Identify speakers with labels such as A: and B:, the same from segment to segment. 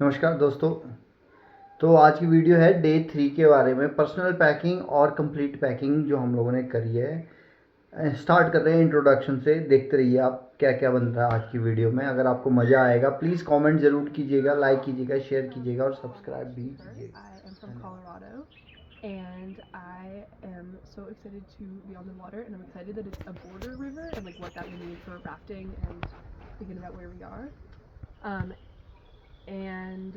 A: नमस्कार दोस्तों। तो आज की वीडियो है डे 3 के बारे में, पर्सनल पैकिंग और कंप्लीट पैकिंग जो हम लोगों ने करी है। स्टार्ट कर रहे हैं इंट्रोडक्शन से। देखते रहिए आप क्या क्या बन रहा है आज की वीडियो में। अगर आपको मज़ा आएगा प्लीज़ कमेंट ज़रूर कीजिएगा, लाइक कीजिएगा, शेयर कीजिएगा और सब्सक्राइब भी कीजिएगा।
B: I am from Colorado and I am so excited to be on the water, and I'm excited that it's a border river and like what that will mean for rafting and thinking about where we are. Um, and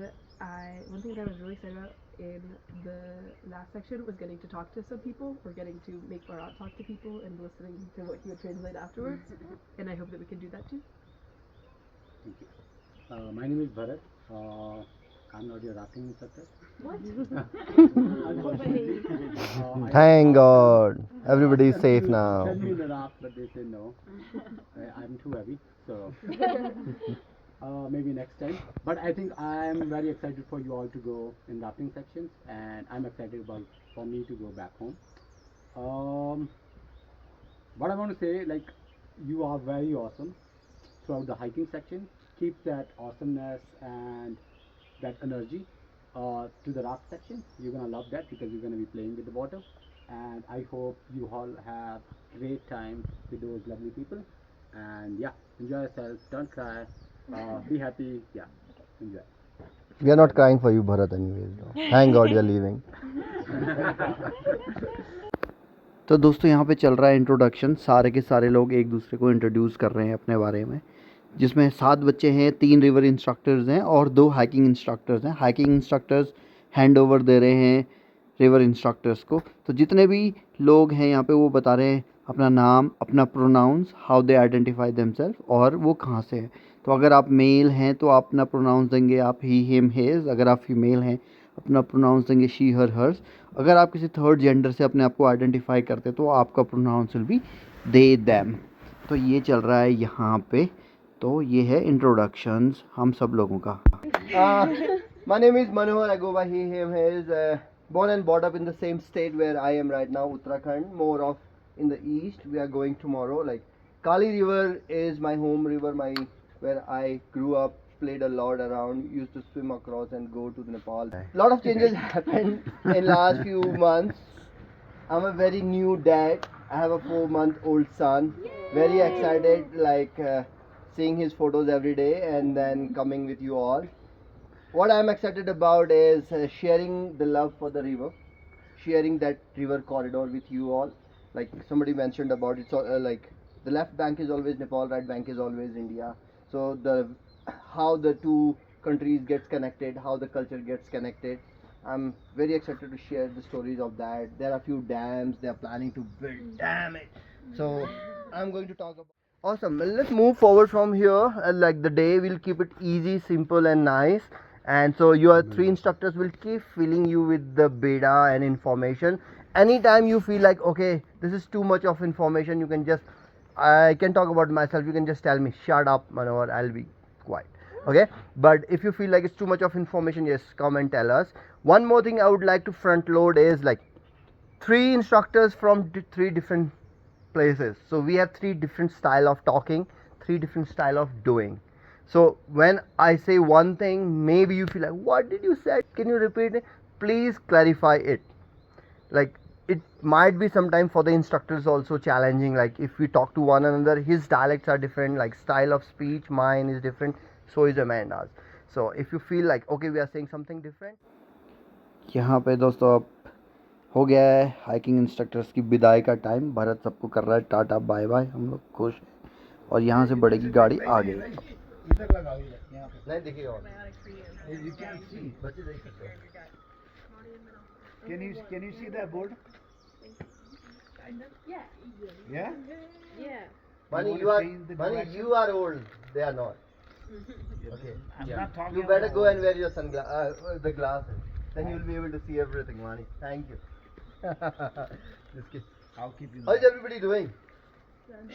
B: one thing that I was really excited about in the last section was getting to talk to some people, or getting to make Bharat talk to people and listening to what he would translate afterwards. And I hope that we can do that too.
C: Thank you. My name is Bharat. I'm not your rafting instructor.
B: What?
A: Thank God, everybody is safe now.
C: Send me the raft, but they say no. I'm too heavy, so maybe next time. But I think I'm very excited for you all to go in rafting sections, and I'm excited about for me to go back home. Um, what I want to say, like, you are very awesome throughout the hiking section. Keep that awesomeness and that energy to the raft section. You're gonna love that because you're gonna be playing with the water. And I hope you all have great time with those lovely people. And yeah, enjoy yourself. Don't cry. Be happy. Yeah, enjoy.
A: We are not crying for you, Bharat, anyways. No. Thank God you're leaving. तो दोस्तों यहाँ पे चल रहा है introduction. सारे के सारे लोग एक दूसरे को इंट्रोड्यूस कर रहे हैं अपने बारे में, जिसमें 7 बच्चे हैं, 3 रिवर इंस्ट्रक्टर्स हैं और 2 हाइकिंग इंस्ट्रक्टर्स हैं। हाइकिंग इंस्ट्रक्टर्स हैंड ओवर दे रहे हैं रिवर इंस्ट्रक्टर्स को। तो जितने भी लोग हैं यहाँ पे वो बता रहे हैं अपना नाम, अपना pronouns, how they identify themselves और वो कहाँ से हैं। तो अगर आप मेल हैं तो आप अपना प्रोनाउंस देंगे आप ही, हिम, हिज। अगर आप फीमेल हैं अपना प्रोनाउंस देंगे शी, हर, हर्स। अगर आप किसी थर्ड जेंडर से अपने आप को आइडेंटिफाई करते तो आपका pronouns will be they, them. तो ये चल रहा है यहाँ पे। तो ये है इंट्रोडक्शंस हम सब लोगों का। My name is Manohar. I go by he, him, his. Born and brought up in the same state where I am right now, Uttarakhand, more of in the east. We are going tomorrow. Like Kali River is my home river, my where I grew up, played a lot around, used to swim across and go to Nepal. A lot of changes happened in last few months. I'm a very new dad. I have a 4-month-old son. Very excited, like seeing his photos every day and then coming with you all. What I'm excited about is sharing the love for the river, sharing that river corridor with you all. Like somebody mentioned about it, so like the left bank is always Nepal, right bank is always India. So the how the two countries gets connected, how the culture gets connected. I'm very excited to share the stories of that. There are a few dams they are planning to build. Damn it! So I'm going to talk about. Awesome. Well, let's move forward from here. Like the day, we'll keep it easy, simple, and nice. And so your 3 instructors will keep filling you with the beta and information. Anytime you feel like okay, this is too much of information, you can just I can talk about myself. You can just tell me, shut up, Manohar. I'll be quiet. Okay. But if you feel like it's too much of information, yes, come and tell us. One more thing I would like to front load is like 3 instructors from 3 different places. So we have 3 different style of talking, 3 different style of doing. So when I say one thing, maybe you feel like, what did you say? Can you repeat it? Please clarify it. Like it might be sometime for the instructors also challenging. Like if we talk to one another, his dialects are different, like style of speech, mine is different, so is Amanda's. So if you feel like okay, we are saying something different. यहाँ पे दोस्तों अब हो गया है hiking instructors की विदाई का टाइम। भरत सबको कर रहा है टाटा बाय बाय। हम लोग खुश हैं और यहाँ से बढ़ेगी गाड़ी आगे। इधर लगा नहीं दिखेगा और you can see बच्चे देख सकते हैं। Can you see that board?
B: Yeah.
A: Yeah?
B: Yeah.
A: Mani, you are old. They are not. Okay.
D: I'm not talking
A: You better
D: about
A: go and wear your the glasses. Then you'll be able to see everything, Mani. Thank you. Just kidding.
D: I'll keep you.
A: How's everybody doing?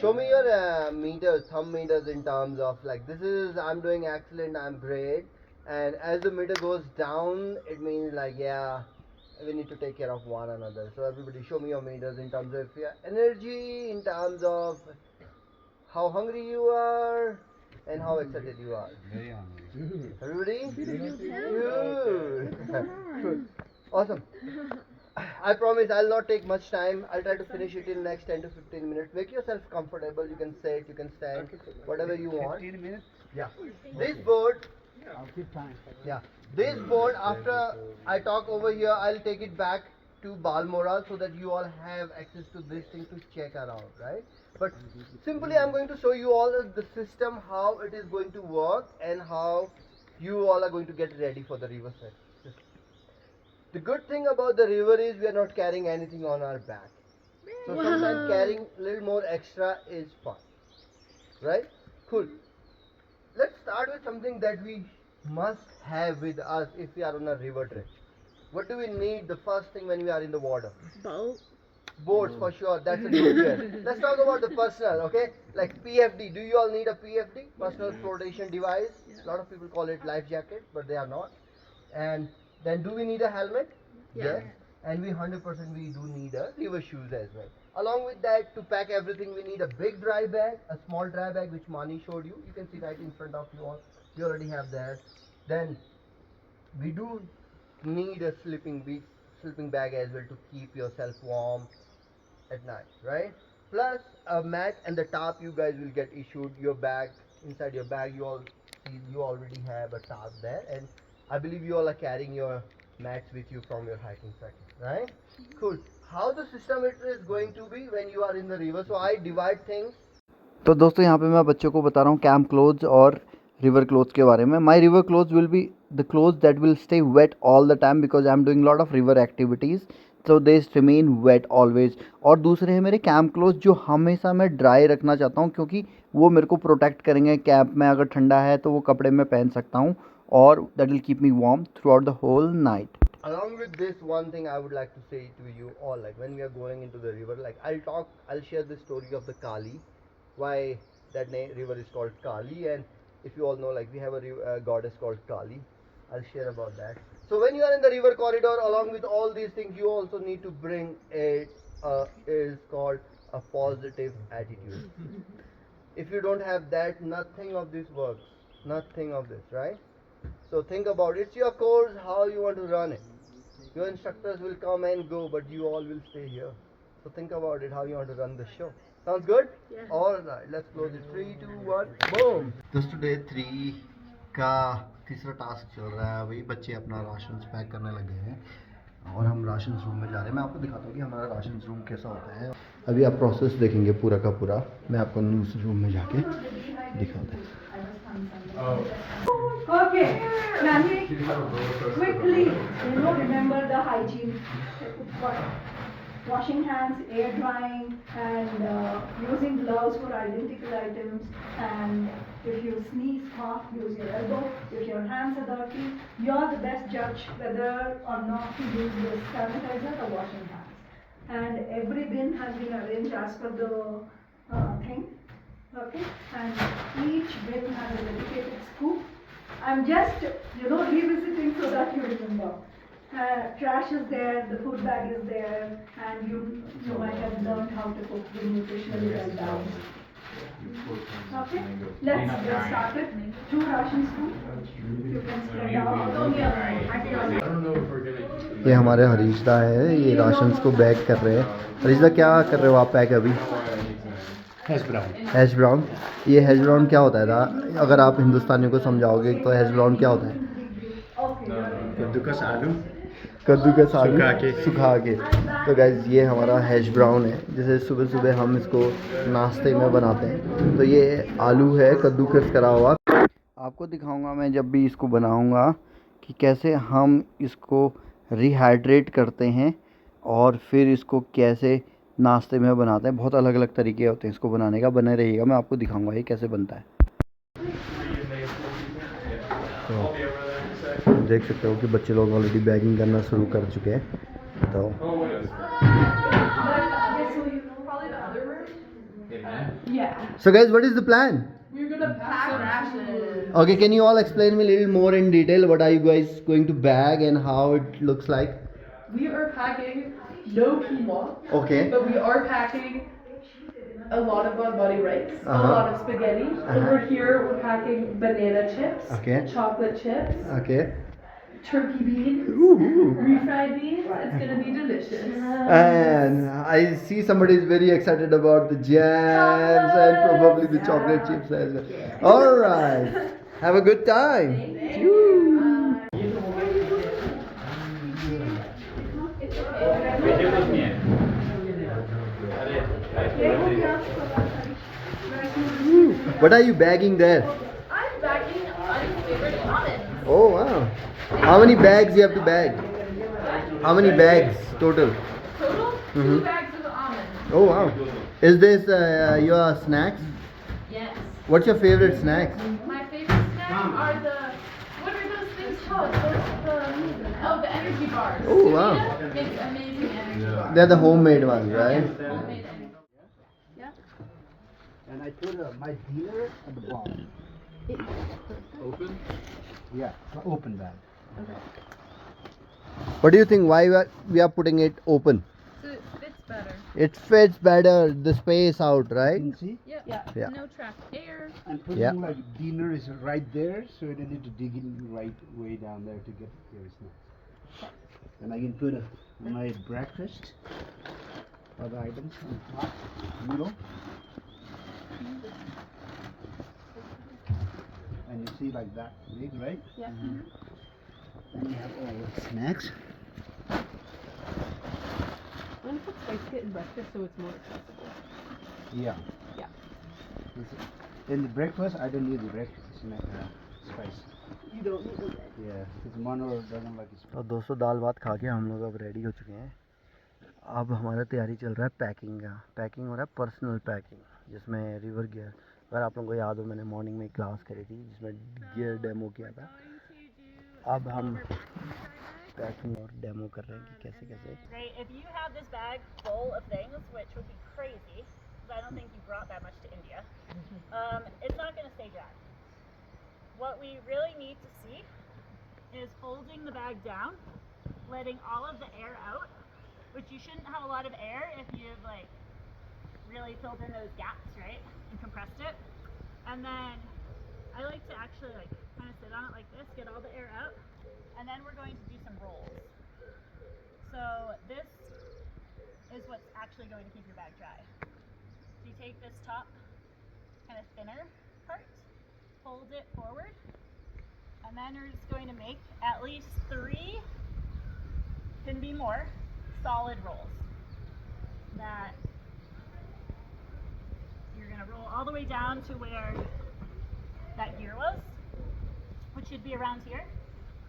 A: Show me your meters, thumb meters in terms of like this is I'm doing excellent, I'm great, and as the meter goes down, it means like yeah, we need to take care of one another. So everybody, show me your meters in terms of your energy, in terms of how hungry you are, and how excited you are.
C: Very hungry.
A: Everybody? Good. Good. Awesome. I promise I'll not take much time. I'll try to finish it in next 10 to 15 minutes. Make yourself comfortable. You can sit, you can stand, whatever you want.
C: 15 minutes?
A: Yeah. This board,
C: I'll keep time.
A: yeah. This board, after I talk over here, I'll take it back to Balmoral so that you all have access to this thing to check around, right? But simply I'm going to show you all the system, how it is going to work and how you all are going to get ready for the river set. The good thing about the river is we are not carrying anything on our back. So sometimes carrying a little more extra is fun. Right? Cool. Let's start with something that we must have with us if we are on a river trip. What do we need the first thing when we are in the water?
D: Boat.
A: Boats for sure, that's a good guess. Let's talk about the personal, okay? Like PFD, do you all need a PFD? Personal flotation device. A lot of people call it life jacket, but they are not. And then do we need a helmet?
D: Yeah.
A: Yes. And we 100% we do need a river shoes as well. Along with that, to pack everything, we need a big dry bag, a small dry bag which Mani showed you. You can see right in front of you all. You already have that. Then we do need a sleeping bag as well to keep yourself warm at night, right? Plus a mat and the tarp you guys will get issued. Your bag, inside your bag you all see you already have a tarp there, and I believe you all are carrying your mats with you from your hiking section, right? Cool. How the system it is going to be when you are in the river, so I divide things. तो दोस्तों यहाँ पे मैं बच्चों को बता रहा हूँ कैंप क्लोथ्स और रिवर क्लोथ्स के बारे में. My river clothes will be the clothes that will stay wet all the time because I am doing lot of river activities, so they remain wet always. और दूसरे हैं मेरे camp clothes जो हमेशा मैं ड्राई रखना चाहता हूँ क्योंकि वो मेरे को प्रोटेक्ट करेंगे. कैंप में अगर ठंडा है तो वो कपड़े मैं पहन सकता हूँ और that will keep me warm throughout the whole night. Along with this, one thing I would like to say to you all, like when we are going into the river, like I'll share the story of the Kali, why that river is called Kali, and if you all know, like we have a goddess called Kali. I'll share about that. So when you are in the river corridor, along with all these things, you also need to bring is called a positive attitude. If you don't have that, nothing of this works. Nothing of this, right? So think about it. It's your course, how you want to run it. Your instructors will come and go, but you all will stay here. So think about it, how you want to run the show. Sounds good?
D: Yeah.
A: All right, let's close it. 3, 2, 1, boom. दोस्तों day 3 का तीसरा task चल रहा है. अभी बच्चे अपना ration pack करने लगे हैं और हम राशन रूम में जा रहे हैं. मैं आपको दिखाता हूँ कि हमारा राशन रूम कैसा होता है. अभी आप प्रोसेस देखेंगे पूरा का पूरा. मैं आपको उस रूम में जाके दिखाता हूँ.
E: Okay, Nani, quickly, remember the hygiene. Washing hands, air drying, and using gloves for identical items. And if you sneeze, cough, use your elbow. If your hands are dirty, you're the best judge whether or not to use the sanitizer or washing hands. And every bin has been arranged as per the thing. Okay, and each bin has a dedicated scoop. I'm just, revisiting so that you remember. Trash is there, the food bag is there, and you might have learned how to cook the nutritionally well balanced. Okay, let's get started. 2 ration scoops. You can spread out.
A: ये हमारे हरीशदा है, ये ration को bag कर रहे हैं. हरीशदा क्या कर रहे हो आप पैक अभी? Hash brown. ये हैश ब्राउन क्या होता है था? अगर आप हिंदुस्तानियों को समझाओगे तो हैश ब्राउन क्या होता है?
C: कद्दूकस आलू
A: सुखा के. तो गाइज ये हमारा हैश ब्राउन है. जैसे सुबह सुबह हम इसको नाश्ते में बनाते हैं. तो ये आलू है कद्दूकस करा हुआ. आपको दिखाऊंगा मैं जब भी इसको बनाऊंगा कि कैसे हम इसको रिहाइड्रेट करते हैं और फिर इसको कैसे नाश्ते में बनाते हैं. बहुत अलग अलग तरीके होते हैं इसको बनाने का. बने रहिएगा, मैं आपको दिखाऊंगा ये कैसे बनता है. तो देख सकते हो कि बच्चे लोग ऑलरेडी बैगिंग करना शुरू कर चुके हैं. तो so guys, what is the plan?
B: We're gonna pack rations.
A: Okay, can you all explain me a little more in detail what are you guys going to bag and how it looks like?
B: We are packing no quinoa.
A: Okay.
B: But we are packing a lot of Bon Body rice, a
A: Uh-huh.
B: lot of spaghetti. Over here, we're packing banana chips,
A: Okay.
B: chocolate chips,
A: Okay.
B: turkey beans, refried beans. It's gonna be delicious.
A: And I see somebody is very excited about the jams and probably the chocolate chips as well. All right. Have a good time. What are you bagging there?
B: I'm bagging unflavored almonds.
A: Oh wow. How many bags you have to bag? How many bags total?
B: Total,
A: Mhm.
B: 2 bags of almonds.
A: Oh wow. Is this your snacks?
B: Yes.
A: What's your favorite snacks?
B: My favorite snacks are what are those things called? The energy bars.
A: Oh, wow.
B: Sumida makes amazing energy bars.
A: They're the homemade ones, right?
B: Homemade energy. Yeah.
D: And I put my dealer at the bottom.
C: Open.
D: Yeah, open bag.
A: What do you think? Why we are putting it open?
B: So it fits better.
A: It fits better the space out, right?
D: You can see?
B: Yeah.
A: Yeah.
B: No trapped air.
D: And putting
A: Yeah.
D: like dealer is right there, so you don't need to dig in right way down there to get your snacks. And I can put my breakfast, other items on top, middle. And you see like that big, right?
B: Yeah.
D: Then you have all the snacks.
B: I'm gonna put spice kit in breakfast so it's more accessible.
D: Yeah.
B: Yeah.
D: In the breakfast, I don't need the breakfast snack spice.
B: You don't need it.
D: Yeah, because Mano doesn't like spice.
A: तो दोस्तों दाल भात खा के हम लोग अब ready हो चुके हैं. अब हमारा तैयारी चल रहा है पैकिंग का. पैकिंग हो रहा है पर्सनल पैकिंग जिसमें रिवर गियर. अगर आप लोगों को याद हो मैंने मॉर्निंग में क्लास करी थी जिसमें गियर डेमो किया था. अब हम पैकिंग और डेमो कर रहे हैं कि कैसे कैसे.
F: Right, if you have this bag full of things, which would be crazy, because I don't think you brought that much to India, it's not going to stay dry. What we really need to see is folding the bag down, letting all of the air out, which you shouldn't have a lot of air if you've like really filled in those gaps, right, and compressed it. And then I like to actually like kind of sit on it like this, get all the air out, and then we're going to do some rolls. So this is what's actually going to keep your bag dry. So you take this top kind of thinner part, fold it forward, and then you're just going to make at least 3, can be more, solid rolls that you're going to roll all the way down to where that gear was, which should be around here,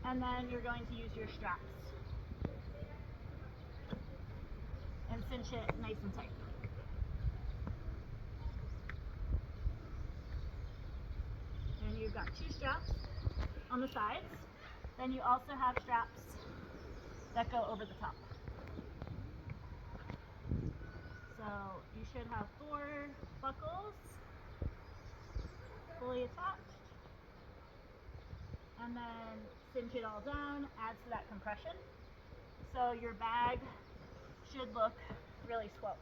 F: and then you're going to use your straps and cinch it nice and tight. And you've got 2 straps on the sides. Then you also have straps that go over the top. So you should have 4 buckles fully attached. And then cinch it all down, adds to that compression. So your bag should look really svelte.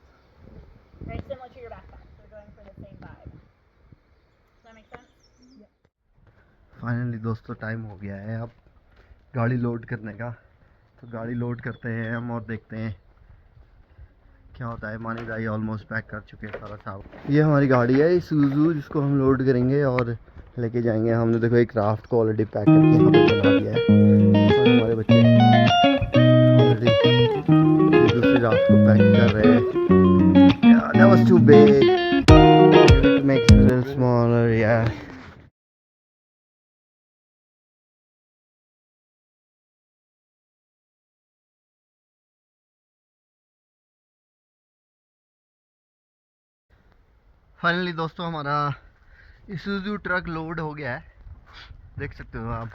F: Very similar to your backpack. So we're going for the same vibe. Does that make sense?
A: Finally दोस्तों time हो गया है अब गाड़ी load करने का. तो गाड़ी लोड करते हैं हम और देखते हैं क्या होता है. मानी दाई ऑलमोस्ट पैक कर चुके हैं सारा सामान. ये हमारी गाड़ी है ईसुज़ू जिसको हम लोड करेंगे और लेके जाएंगे. हमने देखो एक राफ्ट को ऑलरेडी पैक करके यहाँ पे बना दिया है. और हमारे बच्चे ऑलरेडी दूसरी राफ्ट को पैक कर रहे हैं. That was too big. It makes it a little smaller, yeah. Finally दोस्तों हमारा ईसुज़ू ट्रक लोड हो गया है. देख सकते हो आप.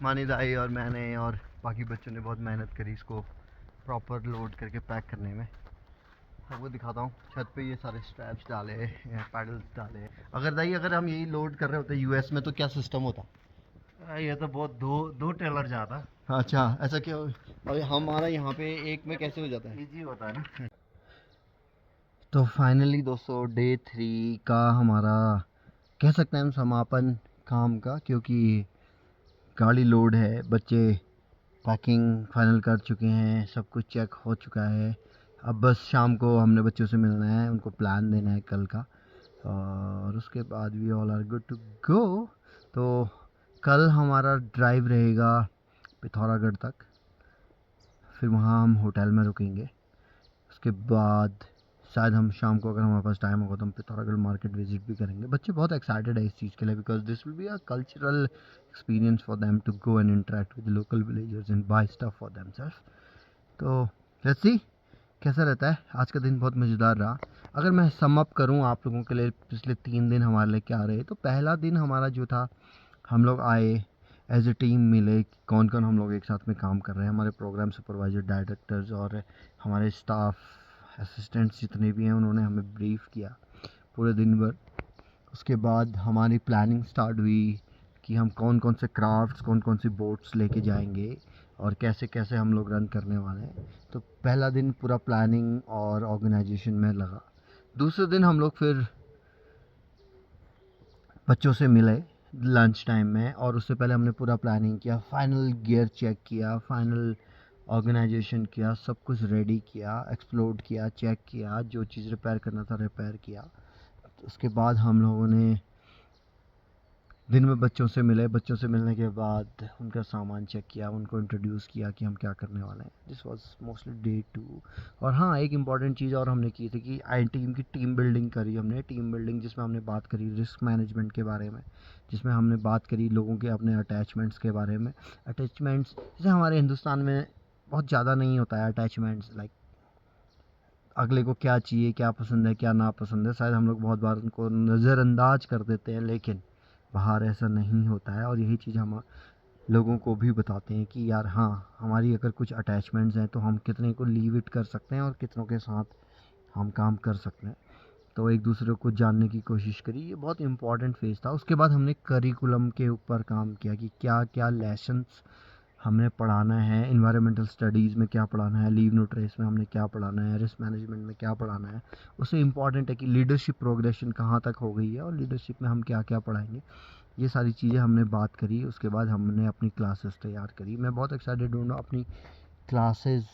A: मानी दाई और मैंने और बाकी बच्चों ने बहुत मेहनत करी इसको प्रॉपर लोड करके पैक करने में. आपको दिखाता हूँ. छत पे ये सारे स्ट्रैप्स डाले हैं, पैडल्स डाले हैं. अगर हम यही लोड कर रहे होते यूएस में तो क्या सिस्टम होता?
D: ये तो बहुत दो ट्रेलर जाता.
A: अच्छा ऐसा क्यों? और हमारा यहाँ पे एक में कैसे हो जाता है?
D: इजी होता है ना.
A: तो फाइनली दोस्तों डे 3 का हमारा कह सकते हैं हम समापन काम का, क्योंकि गाड़ी लोड है, बच्चे पैकिंग फाइनल कर चुके हैं, सब कुछ चेक हो चुका है। अब बस शाम को हमने बच्चों से मिलना है, उनको प्लान देना है कल का, और उसके बाद we all are good to go. तो कल हमारा ड्राइव रहेगा पिथौरागढ़ तक, फिर वहाँ हम होटल में रुकेंगे। उसके बाद शायद हम शाम को, अगर हमारे पास टाइम होगा तो हम पिथौरागढ़ मार्केट विजिट भी करेंगे। बच्चे बहुत एक्साइटेड है इस चीज़ के लिए, because this will be a cultural experience for them to go and interact with local villagers and buy stuff for themselves. तो लेट्स सी कैसा रहता है। आज का दिन बहुत मज़ेदार रहा। अगर मैं सम अप करूँ आप लोगों के लिए, पिछले 3 दिन हमारे लिए क्या रहे, तो पहला दिन हमारा जो था, हम लोग आए एज ए टीम, मिले कौन कौन हम लोग एक साथ में काम कर रहे हैं। हमारे प्रोग्राम सुपरवाइज़र, डायरेक्टर्स और हमारे स्टाफ असिस्टेंट्स जितने भी हैं, उन्होंने हमें ब्रीफ किया पूरे दिन भर। उसके बाद हमारी प्लानिंग स्टार्ट हुई कि हम कौन कौन से क्राफ्ट्स, कौन कौन सी बोट्स लेके जाएंगे और कैसे कैसे हम लोग रन करने वाले हैं। तो पहला दिन पूरा प्लानिंग और ऑर्गेनाइजेशन में लगा। दूसरे दिन हम लोग फिर बच्चों से मिले लंच टाइम में, और उससे पहले हमने पूरा प्लानिंग किया, फाइनल गियर चेक किया, फाइनल ऑर्गेनाइजेशन किया, सब कुछ रेडी किया, एक्सप्लोर किया, चेक किया, जो चीज़ रिपेयर करना था रिपेयर किया। उसके बाद हम लोगों ने दिन में बच्चों से मिले। बच्चों से मिलने के बाद उनका सामान चेक किया, उनको इंट्रोड्यूस किया कि हम क्या करने वाले हैं। This was mostly day 2। और हाँ, एक इम्पॉर्टेंट चीज़ और हमने की थी कि आई टीम की टीम बिल्डिंग करी हमने। टीम बिल्डिंग जिसमें हमने बात करी रिस्क मैनेजमेंट के बारे में, जिसमें हमने बात करी लोगों के अपने अटैचमेंट्स के बारे में। अटैचमेंट्स जैसे हमारे हिंदुस्तान में बहुत ज़्यादा नहीं होता है अटैचमेंट्स, लाइक अगले को क्या चाहिए, क्या पसंद है, क्या नापसंद है, शायद हम लोग बहुत बार उनको नज़रअंदाज कर देते हैं, लेकिन बाहर ऐसा नहीं होता है। और यही चीज़ हम लोगों को भी बताते हैं कि यार हाँ, हमारी अगर कुछ अटैचमेंट्स हैं तो हम कितने को लीव इट कर सकते हैं और कितनों के साथ हम काम कर सकते हैं। तो एक दूसरे को जानने की कोशिश करी, ये बहुत इंपॉर्टेंट फेज़ था। उसके बाद हमने करिकुलम के ऊपर काम किया कि क्या क्या लेसन्स हमने पढ़ाना है, इन्वायरमेंटल स्टडीज़ में क्या पढ़ाना है, लीव नो ट्रेस में हमने क्या पढ़ाना है, रिस्क मैनेजमेंट में क्या पढ़ाना है। उससे इम्पॉर्टेंट है कि लीडरशिप प्रोग्रेशन कहाँ तक हो गई है और लीडरशिप में हम क्या क्या पढ़ाएंगे। ये सारी चीज़ें हमने बात करी। उसके बाद हमने अपनी क्लासेस तैयार करी। मैं बहुत एक्साइटेड हूँ अपनी क्लासेस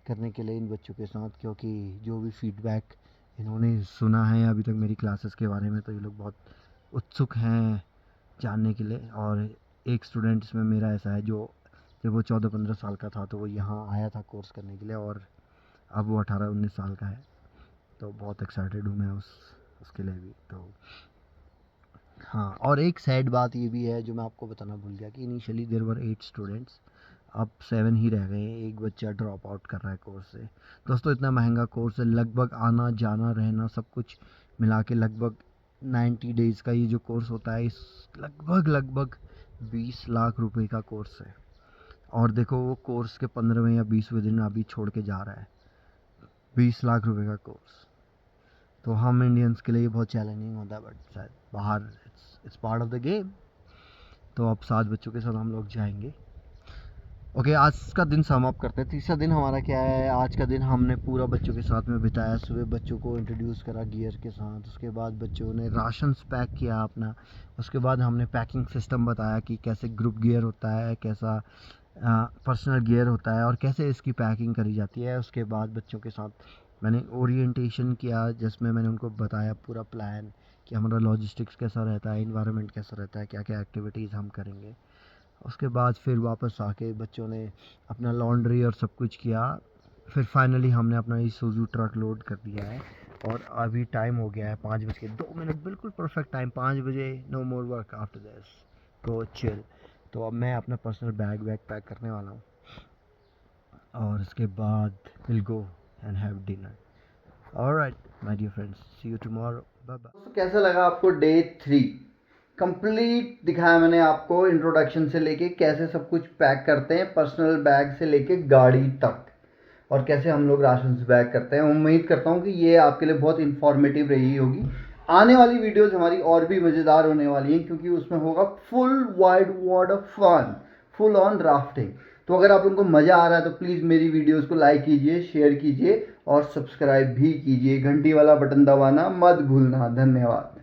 A: करने के लिए इन बच्चों के साथ, क्योंकि जो भी फीडबैक इन्होंने सुना है अभी तक मेरी क्लासेस के बारे में, तो ये लोग बहुत उत्सुक हैं जानने के लिए। और एक स्टूडेंट इसमें मेरा ऐसा है जो जब वो 14-15 साल का था तो वो यहाँ आया था कोर्स करने के लिए, और अब वो 18-19 साल का है। तो बहुत एक्साइटेड हूँ मैं उसके लिए भी। तो हाँ, और एक सैड बात ये भी है जो मैं आपको बताना भूल गया कि इनिशियली देयर वर 8 स्टूडेंट्स, अब 7 ही रह गए हैं। एक बच्चा ड्रॉप आउट कर रहा है कोर्स से। दोस्तों इतना महंगा कोर्स है, लगभग आना जाना रहना सब कुछ मिला के लगभग 90 डेज़ का ये जो कोर्स होता है, इस लगभग 20 लाख रुपए का कोर्स है। और देखो वो कोर्स के 15वें या 20वें दिन अभी छोड़ के जा रहा है। 20 लाख रुपए का कोर्स, तो हम इंडियंस के लिए ये बहुत चैलेंजिंग होता है, बट शायद बाहर it's part of the game. तो अब 7 बच्चों के साथ हम लोग जाएंगे। ओके, आज का दिन सम अप करते हैं। तीसरा दिन हमारा क्या है, आज का दिन हमने पूरा बच्चों के साथ में बिताया। सुबह बच्चों को इंट्रोड्यूस करा गियर के साथ, उसके बाद बच्चों ने राशंस पैक किया अपना। उसके बाद हमने पैकिंग सिस्टम बताया कि कैसे ग्रुप गियर होता है, कैसा पर्सनल गियर होता है और कैसे इसकी पैकिंग करी जाती है। उसके बाद बच्चों के साथ मैंने ओरिएंटेशन किया, जिसमें मैंने उनको बताया पूरा प्लान कि हमारा लॉजिस्टिक्स कैसा रहता है, इन्वायरमेंट कैसा रहता है, क्या क्या एक्टिविटीज़ हम करेंगे। उसके बाद फिर वापस आके बच्चों ने अपना लॉन्ड्री और सब कुछ किया। फिर फाइनली हमने अपना ईसुज़ू ट्रक लोड कर दिया है, और अभी टाइम हो गया है 5:02, बिल्कुल परफेक्ट टाइम। 5 बजे, no more work after this, go chill. तो अब मैं अपना पर्सनल बैग पैक करने वाला हूँ, और उसके बाद will go and have dinner. Alright my dear friends, see you tomorrow, bye bye. दोस्तों कैसा लगा आपको डे 3? कंप्लीट दिखाया मैंने आपको, इंट्रोडक्शन से लेके कैसे सब कुछ पैक करते हैं, पर्सनल बैग से लेके गाड़ी तक, और कैसे हम लोग राशन बैग करते हैं। उम्मीद करता हूँ कि ये आपके लिए बहुत इन्फॉर्मेटिव रही होगी। आने वाली वीडियोस हमारी और भी मज़ेदार होने वाली हैं, क्योंकि उसमें होगा full wide world of fun, full on rafting. तो अगर आप लोगों को मज़ा आ रहा है तो प्लीज़ मेरी वीडियोस को लाइक कीजिए, शेयर कीजिए और सब्सक्राइब भी कीजिए। घंटी वाला बटन दबाना मत भूलना। धन्यवाद।